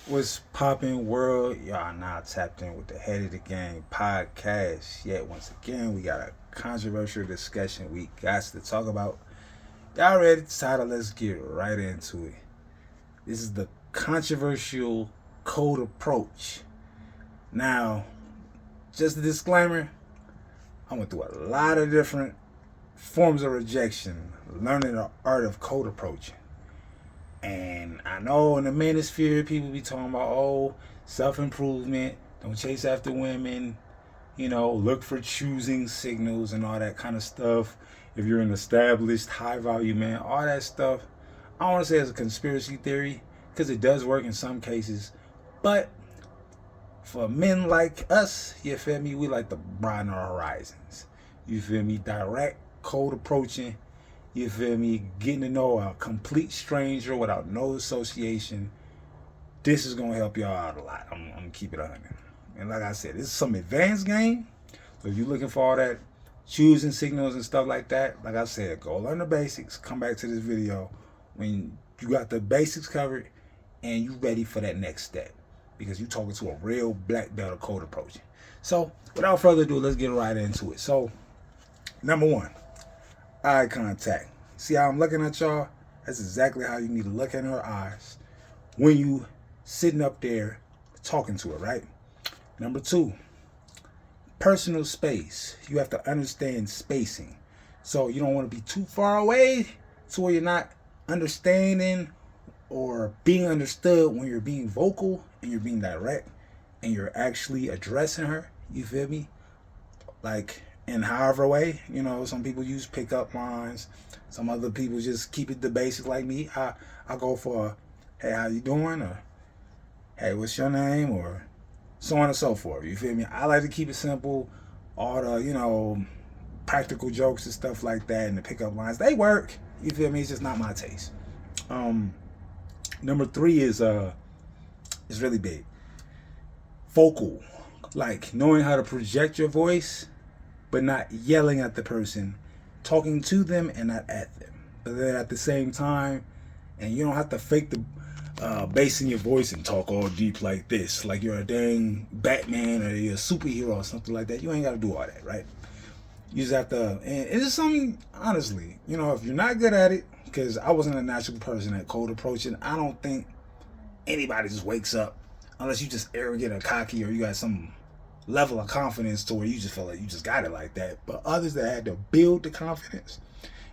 What's poppin' world? Y'all now tapped in with the Head of the Game podcast. Yet once again, we got a controversial discussion we got to talk about. Y'all ready? Title? Let's get right into it. This is the controversial code approach. Now, just a disclaimer: I went through a lot of different forms of rejection, learning the art of code approaching. And I know in the manosphere, people be talking about, oh, self improvement, don't chase after women, look for choosing signals and all that kind of stuff. If you're an established, high value man, all that stuff. I don't want to say it's a conspiracy theory because it does work in some cases. But for men like us, you feel me? We like to broaden our horizons. You feel me? Direct, cold approaching, you feel me? Getting to know a complete stranger without no association. This is gonna help y'all out a lot. I'm gonna keep it 100. And like I said, this is some advanced game. So if you're looking for all that choosing signals and stuff like that, like I said, go learn the basics. Come back to this video when you got the basics covered and you ready for that next step. Because you talking to a real black belt of code approaching. So without further ado, let's get right into it. So number one, eye contact. See how I'm looking at y'all? That's exactly how you need to look in her eyes when you sitting up there talking to her, right? Number two, personal space. You have to understand spacing. So you don't want to be too far away to where you're not understanding or being understood when you're being vocal and you're being direct and you're actually addressing her. You feel me? Like in however way, some people use pickup lines. Some other people just keep it the basics like me. I go for, hey, how you doing? Or, hey, what's your name? Or so on and so forth. You feel me? I like to keep it simple. All the, practical jokes and stuff like that and the pickup lines, they work. You feel me? It's just not my taste. Number three is really big. Vocal. Like knowing how to project your voice but not yelling at the person, talking to them and not at them. But then at the same time, and you don't have to fake the bass in your voice and talk all deep like this, like you're a dang Batman or you're a superhero or something like that. You ain't got to do all that, right? You just have to, and it's something, honestly, if you're not good at it, because I wasn't a natural person at cold approaching, I don't think anybody just wakes up unless you just arrogant or cocky or you got some level of confidence to where you just feel like you just got it like that. But others that had to build the confidence,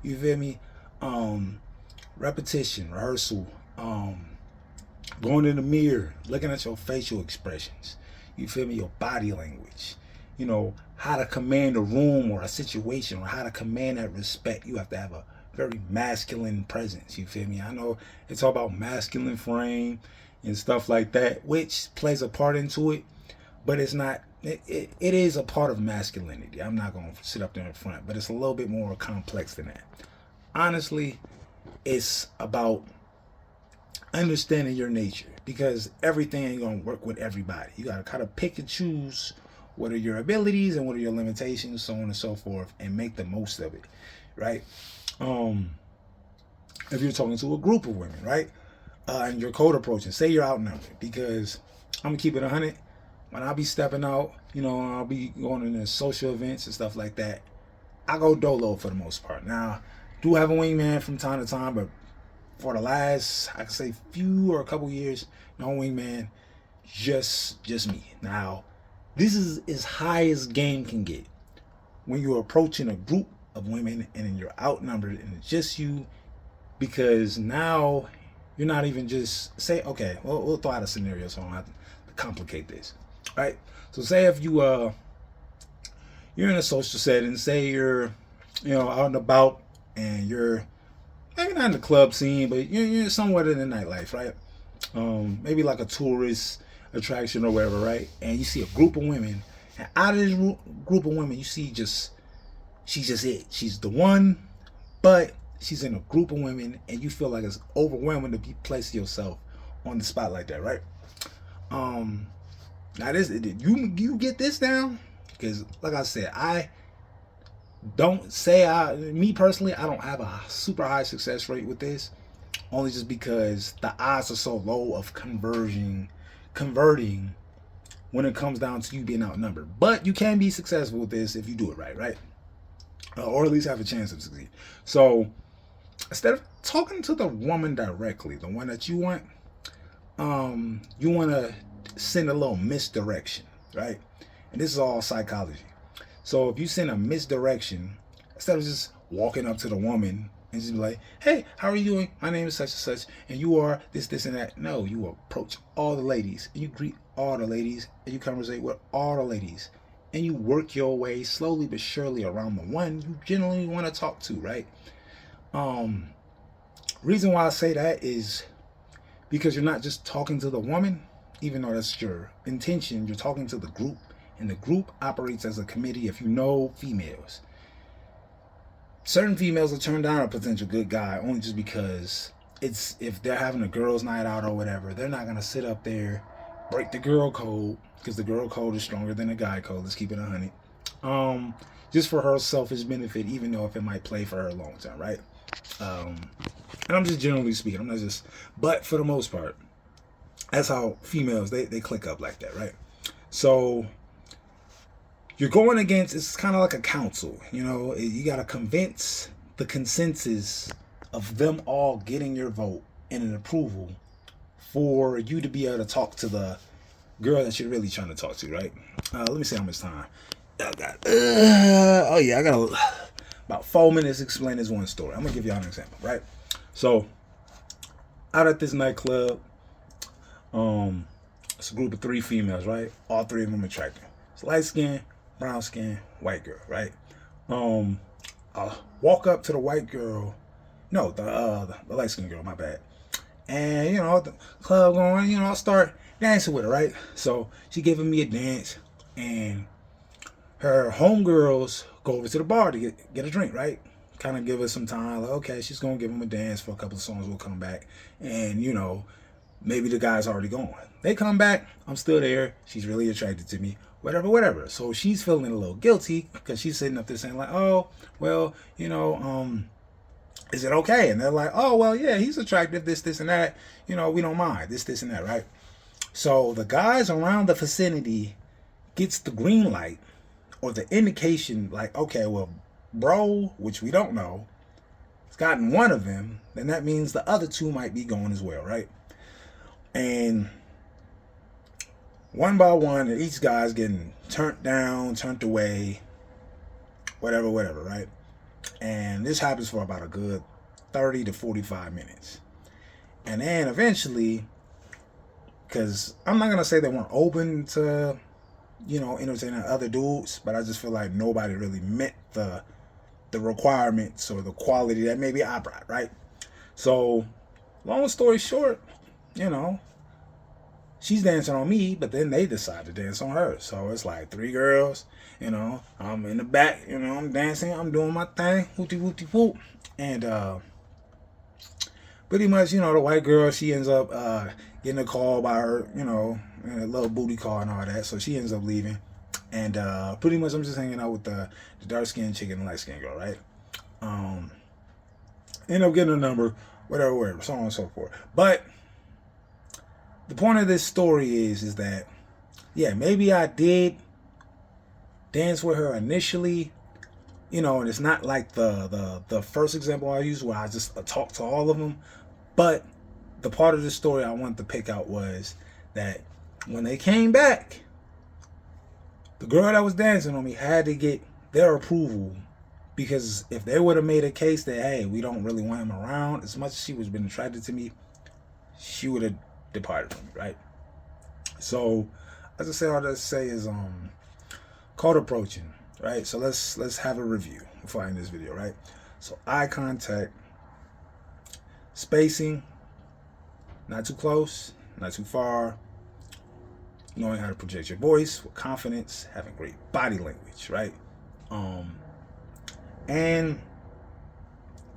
you feel me? Repetition, rehearsal, going in the mirror, looking at your facial expressions, you feel me? Your body language, how to command a room or a situation or how to command that respect. You have to have a very masculine presence, you feel me? I know it's all about masculine frame and stuff like that, which plays a part into it, but it's not. It is a part of masculinity. I'm not going to sit up there in front, but it's a little bit more complex than that. Honestly, it's about understanding your nature because everything ain't going to work with everybody. You got to kind of pick and choose what are your abilities and what are your limitations, so on and so forth, and make the most of it, right? If you're talking to a group of women, right? And you're code approaching, say you're outnumbered, because I'm going to keep it 100. When I'll be stepping out, I'll be going into social events and stuff like that, I go dolo for the most part. Now, do have a wingman from time to time, but for the last, I can say few or a couple years, no wingman, just me. Now, this is as high as game can get. When you're approaching a group of women and you're outnumbered and it's just you, because now you're not even just say, okay, we'll throw out a scenario so I don't have to complicate this, right? So say if you're in a social setting, say you're out and about and you're maybe not in the club scene, but you're somewhere in the nightlife, right? Maybe like a tourist attraction or whatever, right? And you see a group of women, and out of this group of women, you see she's just it. She's the one, but she's in a group of women, and you feel like it's overwhelming to be placing yourself on the spot like that, right? Now this, you get this down, because like I said, I don't say me personally, I don't have a super high success rate with this, only just because the odds are so low of conversion converting when it comes down to you being outnumbered. But you can be successful with this if you do it right? Or at least have a chance of succeeding. So instead of talking to the woman directly, the one that you want to send a little misdirection, right? And this is all psychology. So if you send a misdirection, instead of just walking up to the woman and just be like, hey, how are you doing? My name is such and such, and you are this, this, and that. No, you approach all the ladies, and you greet all the ladies, and you conversate with all the ladies, and you work your way slowly but surely around the one you generally want to talk to, right? Reason why I say that is because you're not just talking to the woman, even though that's your intention. You're talking to the group, and the group operates as a committee. If you know females, certain females will turn down a potential good guy only just because if they're having a girls' night out or whatever, they're not gonna sit up there, break the girl code, because the girl code is stronger than the guy code. Let's keep it 100. Just for her selfish benefit, even though if it might play for her long term, right? And I'm just generally speaking. I'm not just, but for the most part, that's how females they click up like that, right? So you're going against, it's kind of like a council, you got to convince the consensus of them all getting your vote and an approval for you to be able to talk to the girl that you're really trying to talk to, right? Let me see how much time I got. I got about 4 minutes to explain this one story. I'm gonna give y'all an example, right? So out at this nightclub, it's a group of 3 females, right? All 3 of them attractive. It's light skin, brown skin, white girl, right? I'll walk up to the white girl, no, the light skin girl, my bad. And the club going, I'll start dancing with her, right? So she giving me a dance, and her homegirls go over to the bar to get a drink, right? Kind of give us some time. Like, okay, she's gonna give them a dance for a couple of songs. We'll come back, and maybe the guy's already gone. They come back. I'm still there. She's really attracted to me. Whatever. So she's feeling a little guilty because she's sitting up there saying like, oh, well, is it okay? And they're like, oh, well, yeah, he's attractive. This, and that. We don't mind this, and that, right? So the guys around the vicinity gets the green light or the indication like, okay, well, bro, which we don't know, has gotten one of them, then that means the other 2 might be going as well, right? And one by one, each guy's getting turned down, turned away, whatever, right? And this happens for about a good 30 to 45 minutes. And then eventually, because I'm not going to say they weren't open to, entertaining other dudes, but I just feel like nobody really met the requirements or the quality that maybe I brought, right? So, long story short, she's dancing on me, but then they decide to dance on her. So it's like 3 girls, I'm in the back, I'm dancing, I'm doing my thing, whoop. And pretty much, the white girl, she ends up getting a call by her, a little booty call and all that. So she ends up leaving. And pretty much I'm just hanging out with the dark-skinned chick and the light-skinned girl, right? End up getting a number, whatever, so on and so forth. But the point of this story is that, yeah, maybe I did dance with her initially, and it's not like the first example I used where I just talked to all of them. But the part of the story I wanted to pick out was that when they came back, the girl that was dancing on me had to get their approval, because if they would have made a case that, hey, we don't really want him around, as much as she was been attracted to me, she would have departed from me, right? So, as I say, all that to say is called approaching, right? So let's have a review before I end this video, right? So eye contact, spacing, not too close, not too far, knowing how to project your voice with confidence, having great body language, right? And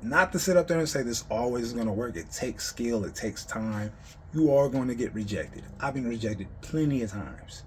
not to sit up there and say this always is going to work. It takes skill. It takes time. You are going to get rejected. I've been rejected plenty of times.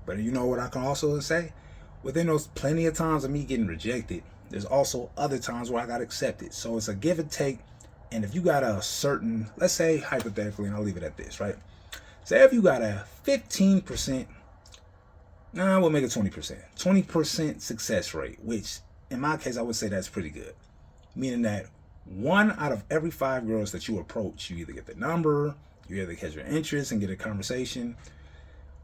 But you know what I can also say? Within those plenty of times of me getting rejected, there's also other times where I got accepted. So it's a give and take. And if you got a certain, let's say hypothetically, and I'll leave it at this, right? Say if you got a 15%, we'll make it 20%. 20% success rate, which in my case, I would say that's pretty good. Meaning that 1 out of every 5 girls that you approach, you either get the number, you either catch your interest and get a conversation,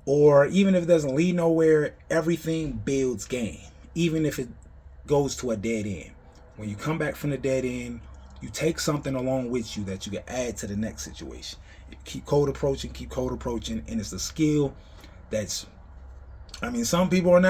or even if it doesn't lead nowhere, everything builds game. Even if it goes to a dead end. When you come back from the dead end, you take something along with you that you can add to the next situation. You keep cold approaching, and it's a skill that's, some people are not